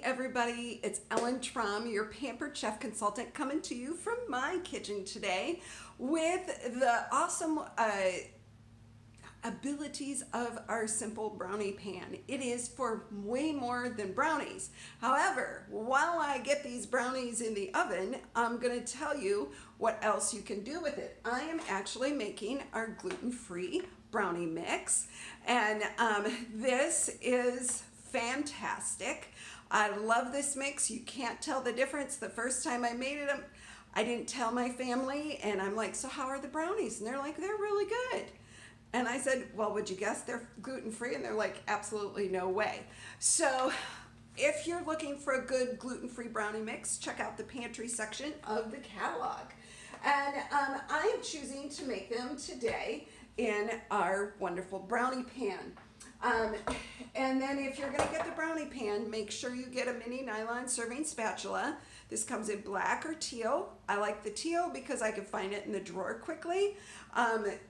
everybody, it's Ellen Trum, your Pampered Chef Consultant, coming to you from my kitchen today with the awesome abilities of our simple brownie pan. It is for way more than brownies. However, while I get these brownies in the oven, I'm going to tell you what else you can do with it. I am actually making our gluten-free brownie mix, and this is fantastic. I love this mix. You can't tell the difference. The first time I made it, I didn't tell my family, and I'm like, so how are the brownies? And they're like, they're really good. And I said, well, would you guess they're gluten-free? And they're like, absolutely no way. So if you're looking for a good gluten-free brownie mix, check out the pantry section of the catalog. And I am choosing to make them today in our wonderful brownie pan. And then if you're going to get the brownie pan, make sure you get a mini nylon serving spatula. This comes in black or teal. I like the teal because I can find it in the drawer quickly,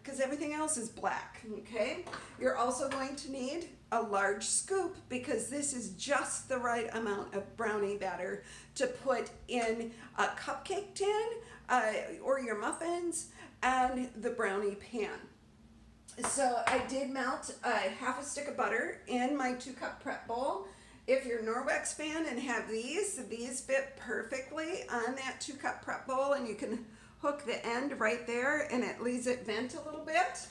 because everything else is black, okay? You're also going to need a large scoop because this is just the right amount of brownie batter to put in a cupcake tin or your muffins and the brownie pan. So I did melt half a stick of butter in my 2-cup prep bowl. If you're a Norwex fan and have these fit perfectly on that 2-cup prep bowl, and you can hook the end right there and it leaves it vent a little bit.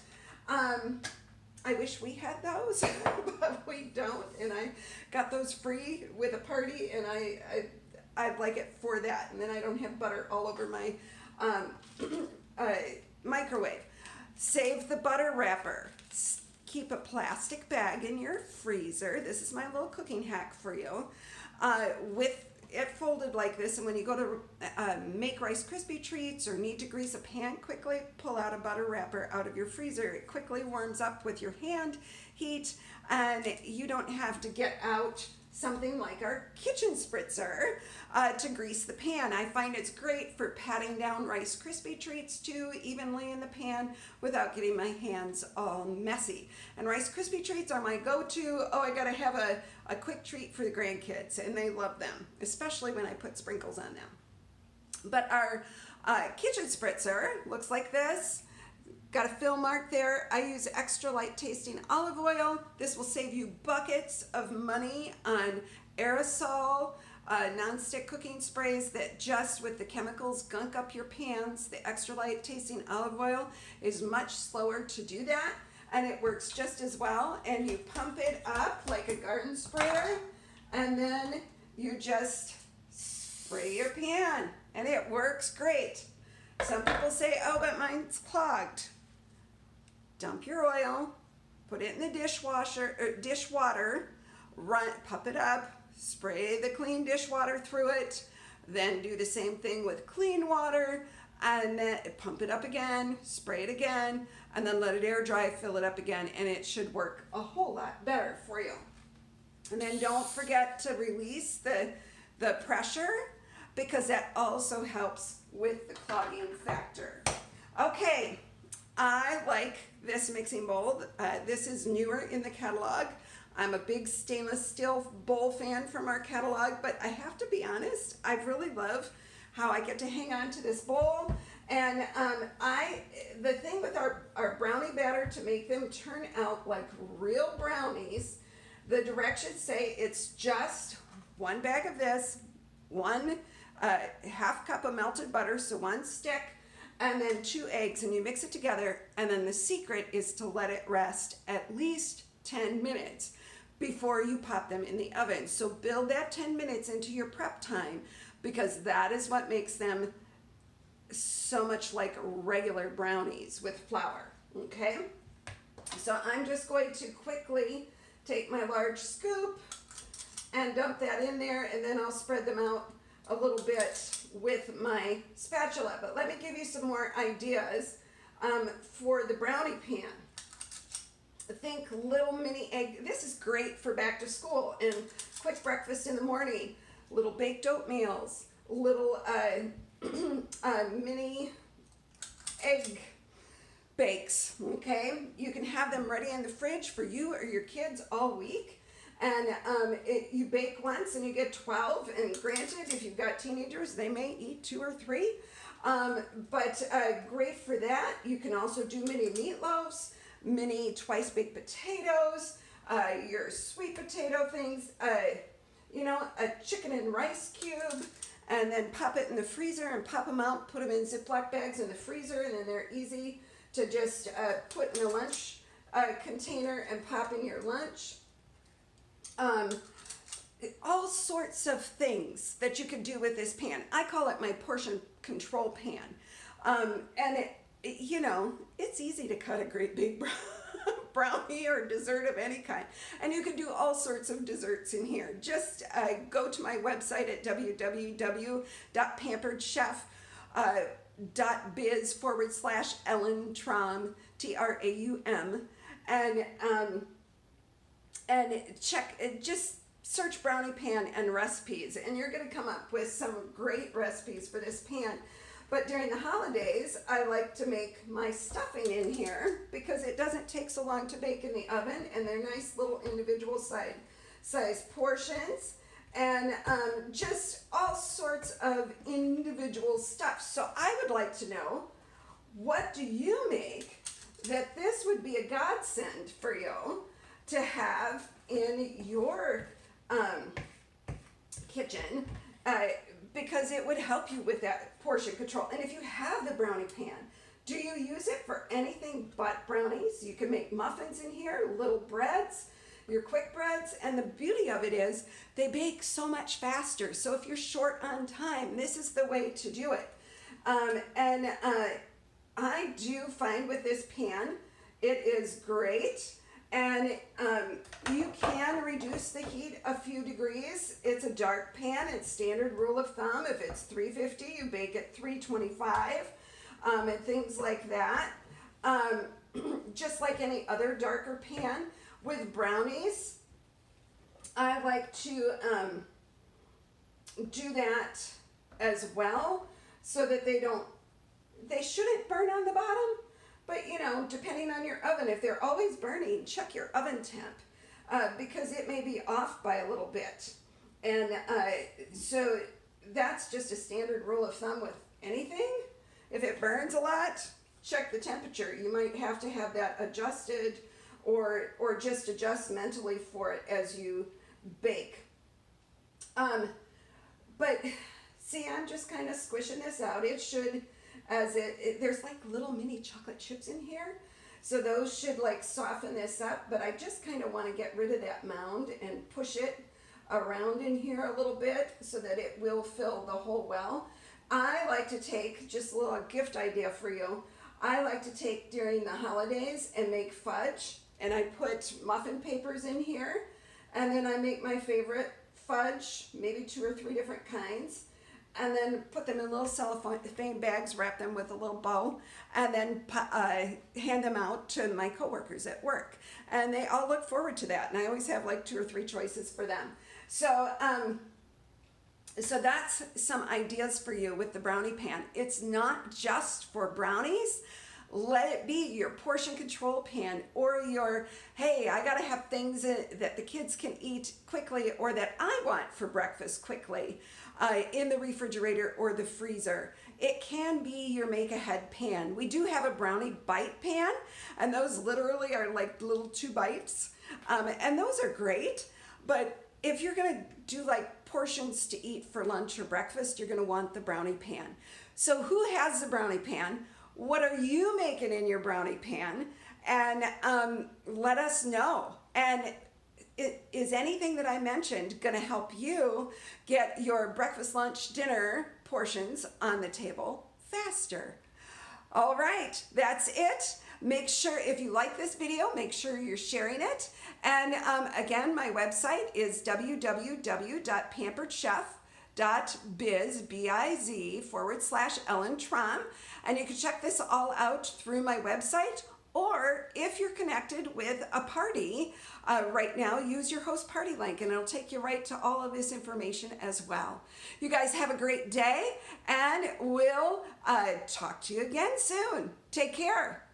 I wish we had those, but we don't, and I got those free with a party, and I like it for that, and then I don't have butter all over my microwave. Save the butter wrapper. Keep a plastic bag in your freezer. This is my little cooking hack for you. With it folded like this, and when you go to make Rice Krispie treats or need to grease a pan quickly, pull out a butter wrapper out of your freezer. It quickly warms up with your hand heat, and you don't have to get out something like our kitchen spritzer to grease the pan. I find it's great for patting down Rice Krispie treats too evenly in the pan without getting my hands all messy. And Rice Krispie treats are my go-to. Oh, I gotta have a quick treat for the grandkids, and they love them, especially when I put sprinkles on them. But our kitchen spritzer looks like this. Got a fill mark there. I use extra light tasting olive oil. This will save you buckets of money on aerosol, non-stick cooking sprays that just with the chemicals gunk up your pans. The extra light tasting olive oil is much slower to do that, and it works just as well. And you pump it up like a garden sprayer, and then you just spray your pan, and it works great. Some people say, oh, but mine's clogged. Dump your oil, put it in the dishwater, pump it up, spray the clean dishwater through it, then do the same thing with clean water, and then pump it up again, spray it again, and then let it air dry, fill it up again, and it should work a whole lot better for you. And then don't forget to release the pressure, because that also helps with the clogging factor. Okay, I like this mixing bowl. This is newer in the catalog. I'm a big stainless steel bowl fan from our catalog, but I have to be honest, I really love how I get to hang on to this bowl. And the thing with our brownie batter to make them turn out like real brownies, the directions say it's just 1 bag of this, 1 half cup of melted butter, so 1 stick, and then 2 eggs, and you mix it together. And then the secret is to let it rest at least 10 minutes before you pop them in the oven. So build that 10 minutes into your prep time, because that is what makes them so much like regular brownies with flour, okay? So I'm just going to quickly take my large scoop and dump that in there, and then I'll spread them out a little bit with my spatula. But let me give you some more ideas for the brownie pan. Think little mini egg. This is great for back to school and quick breakfast in the morning. Little baked oatmeals, little mini egg bakes, okay? You can have them ready in the fridge for you or your kids all week. And you bake once and you get 12, and granted, if you've got teenagers, they may eat 2 or 3. But great for that. You can also do mini meatloaves, mini twice baked potatoes, your sweet potato things, you know, a chicken and rice cube, and then pop it in the freezer and pop them out, put them in Ziploc bags in the freezer, and then they're easy to just put in a lunch container and pop in your lunch. All sorts of things that you can do with this pan. I call it my portion control pan. And you know, it's easy to cut a great big brownie or dessert of any kind. And you can do all sorts of desserts in here. Just go to my website at www.pamperedchef.biz/Ellen Traum, Traum, and check, just search brownie pan and recipes, and you're going to come up with some great recipes for this pan. But during the holidays, I like to make my stuffing in here because it doesn't take so long to bake in the oven, and they're nice little individual size portions, and just all sorts of individual stuff. So I would like to know, what do you make that this would be a godsend for you to have in your kitchen, because it would help you with that portion control. And if you have the brownie pan, do you use it for anything but brownies? You can make muffins in here, little breads, your quick breads, and the beauty of it is they bake so much faster. So if you're short on time, this is the way to do it. I do find with this pan, it is great. And you can reduce the heat a few degrees. It's a dark pan. It's standard rule of thumb. If it's 350, you bake at 325, and things like that. Just like any other darker pan. With brownies, I like to do that as well, so that they shouldn't burn on the bottom. But, you know, depending on your oven, if they're always burning, check your oven temp, because it may be off by a little bit. And so that's just a standard rule of thumb with anything. If it burns a lot, check the temperature. You might have to have that adjusted, or just adjust mentally for it as you bake. But see, I'm just kind of squishing this out. It should... there's like little mini chocolate chips in here, so those should like soften this up, but I just kind of want to get rid of that mound and push it around in here a little bit so that it will fill the whole well. I like to take, just a little gift idea for you, I like to take during the holidays and make fudge, and I put muffin papers in here, and then I make my favorite fudge, maybe 2 or 3 different kinds, and then put them in little cellophane bags, wrap them with a little bow, and then hand them out to my coworkers at work. And they all look forward to that, and I always have like 2 or 3 choices for them. So, so that's some ideas for you with the brownie pan. It's not just for brownies. Let it be your portion control pan, or your, hey, I gotta have things that the kids can eat quickly, or that I want for breakfast quickly, in the refrigerator or the freezer. It can be your make ahead pan. We do have a brownie bite pan, and those literally are like little 2 bites, and those are great. But if you're gonna do like portions to eat for lunch or breakfast, you're gonna want the brownie pan. So who has the brownie pan? What are you making in your brownie pan? And let us know. And is anything that I mentioned going to help you get your breakfast, lunch, dinner portions on the table faster? All right, that's it. Make sure, if you like this video, make sure you're sharing it. And again, my website is www.pamperedchef.biz/Ellen Traum, and you can check this all out through my website, or if you're connected with a party right now, use your host party link and it'll take you right to all of this information as well. You guys have a great day, and we'll talk to you again soon. Take care.